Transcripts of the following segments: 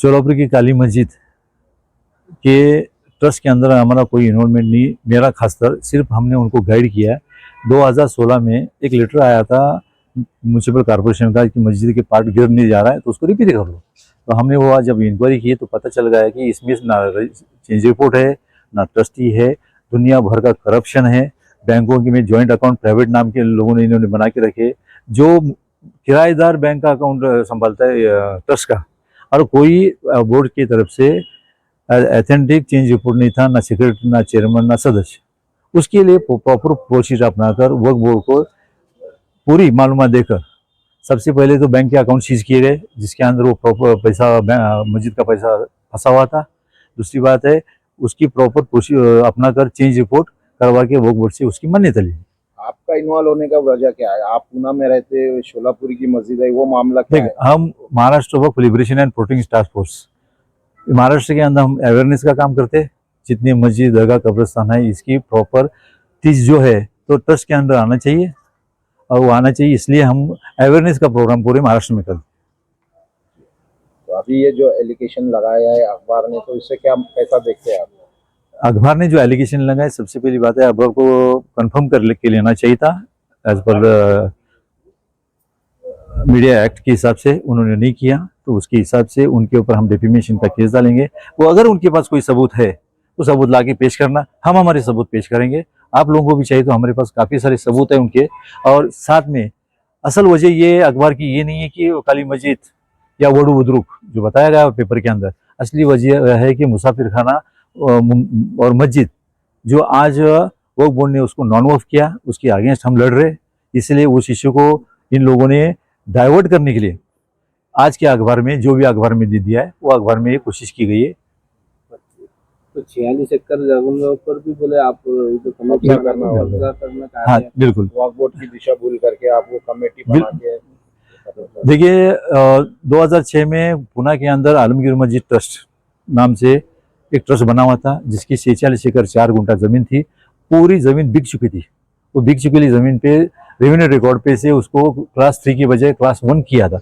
शोलापुर की काली मस्जिद के ट्रस्ट के अंदर हमारा कोई इन्वॉल्वमेंट नहीं, मेरा खासकर सिर्फ हमने उनको गाइड किया है। 2016 में एक लेटर आया था म्यूनसिपल कॉर्पोरेशन का कि मस्जिद के पार्ट गिर नहीं जा रहा है तो उसको रिपेयर कर लो। तो हमने वो आज जब इंक्वायरी की तो पता चल गया कि इसमें ना चेंज रिपोर्ट है, ना ट्रस्टी है, दुनिया भर का करप्शन है। बैंकों के में जॉइंट अकाउंट प्राइवेट नाम के लोगों ने इन्होंने बना के रखे, जो किराएदार बैंक का अकाउंट संभालता है ट्रस्ट का, और कोई बोर्ड की तरफ से ऑथेंटिक चेंज रिपोर्ट नहीं था, ना सेक्रेटरी, ना चेयरमैन, ना सदस्य। उसके लिए प्रॉपर प्रोसीजर अपनाकर वर्क बोर्ड को पूरी मालूमात देकर सबसे पहले तो बैंक के अकाउंट सीज किए गए, जिसके अंदर वो प्रॉपर पैसा मस्जिद का पैसा फंसा हुआ था। दूसरी बात है उसकी प्रॉपर प्रोसीजर अपनाकर चेंज रिपोर्ट करवा के वर्क बोर्ड से उसकी मान्यता ली। आपका इन्वॉल्व होने का वजह क्या है? आप पूना में रहते हो, शोलापुरी की मस्जिद है, वो मामला क्या है? हम Maharashtra work liberation and protection task force, Maharashtra के अंदर हम अवेयरनेस का काम करते हैं। जितनी मस्जिद, दरगाह, कब्रिस्तान है, इसकी प्रॉपर चीज जो है तो ट्रस्ट के अंदर आना चाहिए, और वो आना चाहिए, इसलिए हम अवेयरनेस का प्रोग्राम पूरे महाराष्ट्र में करते हैं। तो अभी ये जो एलिगेशन लगाया है अखबार ने, तो इससे क्या कैसा देखते हैं आप? अखबार ने जो एलिगेशन लगाए, सबसे पहली बात है अखबार को कंफर्म कर के लेना चाहिए था। एज पर मीडिया एक्ट के हिसाब से उन्होंने नहीं किया, तो उसके हिसाब से उनके ऊपर हम डिफेमेशन का केस डालेंगे। वो अगर उनके पास कोई सबूत है तो सबूत ला के पेश करना, हम हमारे सबूत पेश करेंगे। आप लोगों को भी चाहिए तो हमारे पास काफ़ी सारे सबूत है उनके। और साथ में असल वजह ये अखबार की ये नहीं है कि काली मस्जिद या वडू बुद्रुक जो बताया गया पेपर के अंदर, असली वजह है कि मुसाफिर खाना और मस्जिद जो आज वक्फ बोर्ड ने उसको नॉन वक्फ किया, उसके अगेंस्ट हम लड़ रहे। इसलिए उस इश्यू को इन लोगों ने डाइवर्ट करने के लिए आज के अखबार में जो भी अखबार में दे दिया है, वो अखबार में ये कोशिश की गई है। तो 46 एकड़ जगहों पर भी बोले आप जो कमेटी करना हाँ बिल्कुल, वक्फ बोर्ड की दिशा भूल करके आप वो कमेटी बना के। देखिए 2006 में पुणे के अंदर आलमगीर मस्जिद ट्रस्ट नाम से एक ट्रस्ट बना हुआ था, जिसकी 46 एकड़ 4 गुंठा जमीन थी। पूरी जमीन बिक चुकी थी। वो बिक चुकी जमीन पे रेवेन्यू रिकॉर्ड पे से उसको क्लास 3 की बजाय क्लास 1 किया था।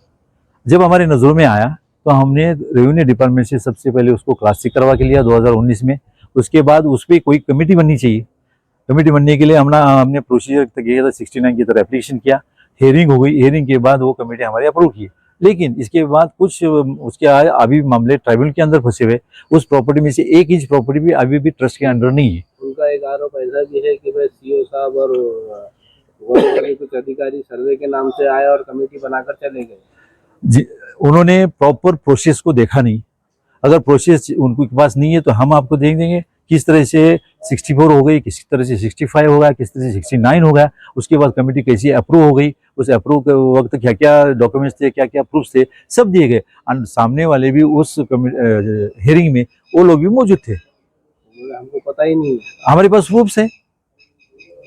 जब हमारे नज़रों में आया तो हमने रेवेन्यू डिपार्टमेंट से सबसे पहले उसको क्लास 6 करवा के लिया 2019 में। उसके बाद उस पर कोई कमेटी बननी चाहिए। कमेटी बनने के लिए हमने प्रोसीजर किया था, 69 की तरह एप्लीकेशन किया, हेयरिंग हो गई। हेयरिंग के बाद वो कमेटी हमारी अप्रूव की। लेकिन इसके बाद कुछ उसके अभी मामले ट्राइब्यूनल के अंदर फंसे हुए। उस प्रॉपर्टी में से 1 इंच प्रॉपर्टी भी अभी भी ट्रस्ट के अंडर नहीं है। उनका एक आरोप ऐसा भी है कि भाई सीओ साहब और कुछ अधिकारी सर्वे के नाम से आए और कमेटी बनाकर चले गए। उन्होंने प्रॉपर प्रोसेस को देखा नहीं। अगर प्रोसेस उनके पास नहीं है तो हम आपको देख देंगे किस तरह से 64 हो गई, किस तरह से 65 हो गया, किस तरह से 69 हो गया। उसके बाद कमेटी कैसी अप्रूव हो गई, उस अप्रूव के वक्त क्या क्या डॉक्यूमेंट्स थे, क्या क्या प्रूफ्स थे, सब दिए गए। और सामने वाले भी उस हियरिंग में वो लोग भी मौजूद थे। हमको पता ही नहीं, हमारे पास प्रूफ्स है।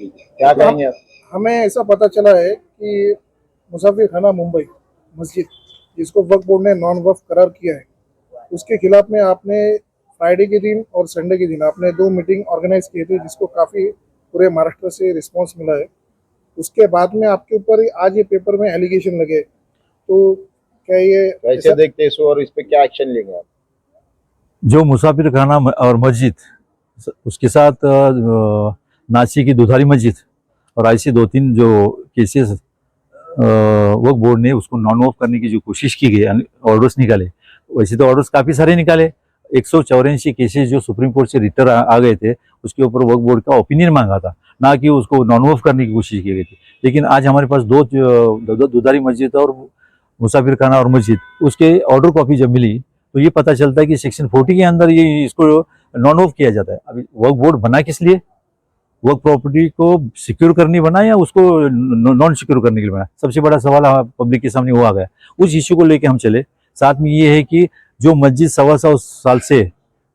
क्या कहेंगे आप? हमें ऐसा पता चला है कि मुसाफिर खाना मुंबई मस्जिद, जिसको वक्फ बोर्ड ने नॉन वक्फ करार किया है, उसके खिलाफ में आपने फ्राइडे के दिन और संडे के दिन आपने 2 मीटिंग ऑर्गेनाइज किए थे, जिसको काफ़ी पूरे महाराष्ट्र से रिस्पांस मिला है। उसके बाद में आपके ऊपर आज ये पेपर में एलिगेशन लगे, तो क्या ये कैसे देखते हैं इसको और इस पे क्या एक्शन लेंगे आप? जो मुसाफिर खाना और मस्जिद, उसके साथ नासिक की दुधारी मस्जिद और ऐसे 2-3 जो केसेस वक्फ बोर्ड ने उसको नॉन वक्फ करने की जो कोशिश की गई, ऑर्डर्स निकाले। वैसे तो ऑर्डर्स काफ़ी सारे निकाले। 184 केसेस जो सुप्रीम कोर्ट से रिटर आ गए थे, उसके ऊपर वक्फ बोर्ड का ओपिनियन मांगा था, ना कि उसको नॉन वक्फ करने की कोशिश की गई थी। लेकिन आज हमारे पास दो दुधारी मस्जिद और मुसाफिर खाना और मस्जिद, उसके ऑर्डर कॉपी जब मिली तो ये पता चलता है कि सेक्शन 40 के अंदर ये इसको नॉन वक्फ किया जाता है। अभी वक्फ बोर्ड बना किस लिए? वक्फ प्रॉपर्टी को सिक्योर करने बना या उसको नॉन सिक्योर करने के लिए बना? सबसे बड़ा सवाल पब्लिक के सामने वो आ गया। उस इश्यू को लेके हम चले। साथ में ये है कि जो मस्जिद 125 साल से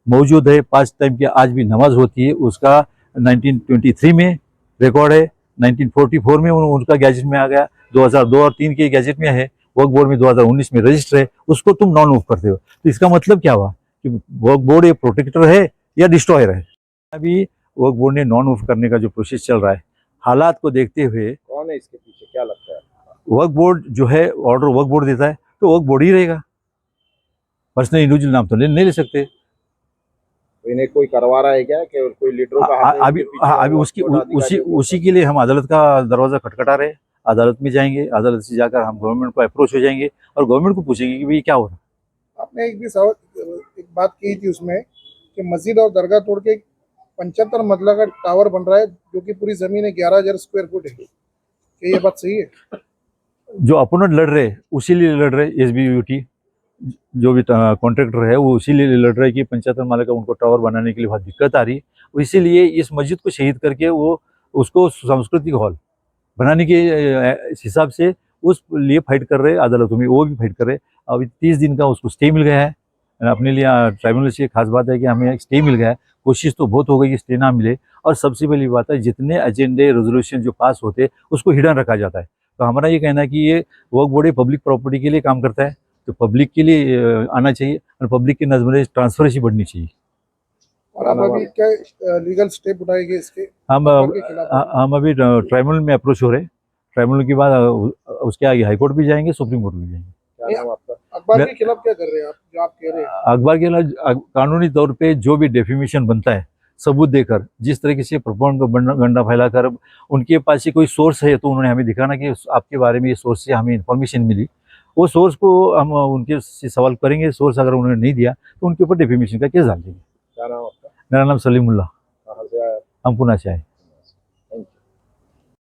मौजूद है, 5 टाइम की आज भी नमाज होती है, उसका 1923 में रिकॉर्ड है, 1944 में उनका गैजेट में आ गया, 2002 और 3 के गैजेट में है, वक्फ बोर्ड में 2019 में रजिस्टर है, उसको तुम नॉन वक्फ करते हो। तो इसका मतलब क्या हुआ कि वक्फ बोर्ड ये प्रोटेक्टर है या डिस्ट्रॉयर है? अभी वक्फ बोर्ड ने नॉन वक्फ करने का जो प्रोसेस चल रहा है, हालात को देखते हुए, कौन है इसके पीछे, क्या लगता है? वक्फ बोर्ड जो है, ऑर्डर वक्फ बोर्ड देता है तो वक्फ बोर्ड ही रहेगा। पर्सनल इंडिविजुअल नाम तो नहीं ले सकते। तो इन्हें कोई करवा रहा है क्या कि कोई लीडरों का हाथ है अभी इनके पीछे अभी और उसकी छोटा अधिकारी उसी के ऊपर? उसी के लिए हम अदालत का दरवाज़ा खटखटा रहे हैं। अदालत में जाएंगे, अदालत से जाकर हम गवर्नमेंट को अप्रोच हो जाएंगे और गवर्नमेंट को पूछेंगे कि भाई क्या हो रहा है। आपने एक बात की थी उसमें कि मस्जिद और दरगाह तोड़ के 75 मंजिला का टावर बन रहा है, जो कि पूरी जमीन है 11,000 स्क्वायर फुट है। क्या ये बात सही है? जो अपोनेंट लड़ रहे उसी लिए लड़ रहे, SBUT जो भी कॉन्ट्रैक्टर है वो उसी लिए लड़ रहे कि 75 माले का उनको टावर बनाने के लिए बहुत दिक्कत आ रही है। इसीलिए इस मस्जिद को शहीद करके वो उसको सांस्कृतिक हॉल बनाने के हिसाब से उस लिए फाइट कर रहे, अदालतों में वो भी फाइट कर रहे। अभी 30 दिन का उसको स्टे मिल गया है। अपने लिए ट्राइब्यूनल से खास बात है कि हमें एक स्टे मिल गया है। कोशिश तो बहुत हो गई कि स्टे ना मिले, और सबसे पहली बात है जितने एजेंडे रेजोल्यूशन जो पास होते उसको हिडन रखा जाता है। तो हमारा ये कहना है कि ये वक्फ बोर्ड पब्लिक प्रॉपर्टी के लिए काम करता है, तो पब्लिक के लिए आना चाहिए और पब्लिक की नज़र में ट्रांसपेरेंसी बढ़नी चाहिए। और आप अभी क्या लीगल स्टेप उठाएंगे इसके हम सरकार के खिलाफ? हम अभी ट्राइब्यूनल में अप्रोच हो रहे हैं। ट्राइब्यूनल के बाद उसके आगे हाई कोर्ट भी जाएंगे, सुप्रीम कोर्ट भी जाएंगे। क्या नाम आपका? अखबार के खिलाफ क्या कर रहे हैं आप, जो आप कह रहे हैं? अखबार के खिलाफ कानूनी तौर पे जो भी डेफिमेशन बनता है सबूत देकर, जिस तरीके से प्रोपेगेंडा फैलाकर उनके पास ही कोई सोर्स है तो उन्होंने हमें दिखाना कि आपके बारे में ये सोर्स से हमें इन्फॉर्मेशन मिली, वो सोर्स को हम उनके से सवाल करेंगे। सोर्स अगर उन्होंने नहीं दिया तो उनके ऊपर डेफिमेशन का केस डाल देंगे। क्या नाम आपका? मेरा नाम सलीमुल्लाह, कहाँ से आया? हम पुणे से आए।